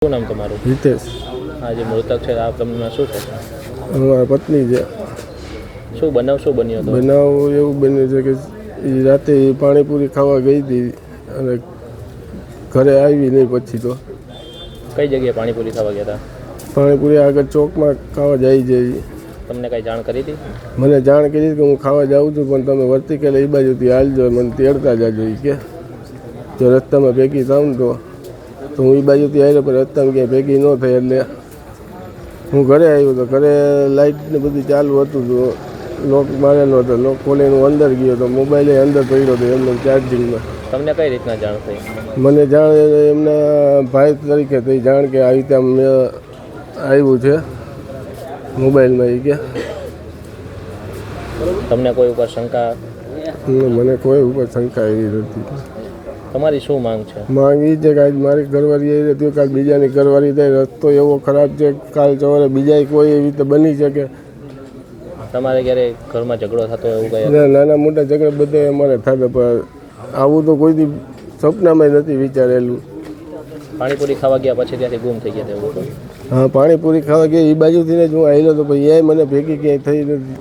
શું નામ તમારું? હિતેશ. આ જે મૃતક છે આ તમને શું છે? મારા પત્ની છે. શું બનાવ શું બન્યો હતો? બનાવ એવું બન્યું છે કે એ રાતે પાણીપુરી ખાવા ગઈ હતી અને ઘરે આવી નહીં. પછી તો કઈ જગ્યાએ પાણીપુરી ખાવા ગયા હતા? પાણીપુરી આગળ ચોકમાં ખાવા જાય છે. તમને કઈ જાણ કરી હતી? મને જાણ કરી કે હું ખાવા જાઉં છું, પણ તમે વર્તી કે એ બાજુથી હાલજો, મને તેડતા જાજો કે જો રસ્તામાં ભેગી થાવ ને તો હું એ બાજુથી આવ્યો, પણ રસ્તામાં ક્યાંય ભેગી ન થઈ. એટલે હું ઘરે આવ્યો તો ઘરે લાઇટ ને બધું ચાલુ હતું, તો લોક મારેલો હતો. લોક ખોલીને હું અંદર ગયો તો મોબાઈલ અંદર પડ્યો હતો એમને ચાર્જિંગમાં. તમને કઈ રીતના જાણ થઈ? મને જાણ એમના ભાઈ તરીકે થઈ જાણ કે આવી રીતે મેં આવ્યું છે મોબાઈલમાં. એ કે તમને કોઈ ઉપર શંકા? મને કોઈ ઉપર શંકા એવી નથી. તમારી શું માંગ છે? માંગ એ છે કે આજ મારી ઘરવાળી આવી હતી, કાલ બીજાની ઘરવાળી થાય. રસ્તો એવો ખરાબ છે, કાલ સવારે બીજા કોઈ એવી રીતે બની શકે. તમારે ક્યારે ઘરમાં ઝઘડો થતો એવું કઈ? નાના મોટા ઝઘડા બધા અમારે થતા, પણ આવું તો કોઈથી સપનામાં નથી વિચારેલું. પાણીપુરી ખાવા ગયા પછી ત્યાંથી ગુમ થઈ ગયા એવું? હા, પાણીપુરી ખાવા ગયા એ બાજુથી જ હું આવેલો તો, પણ એ મને ભેગી ક્યાંય થઈ નથી.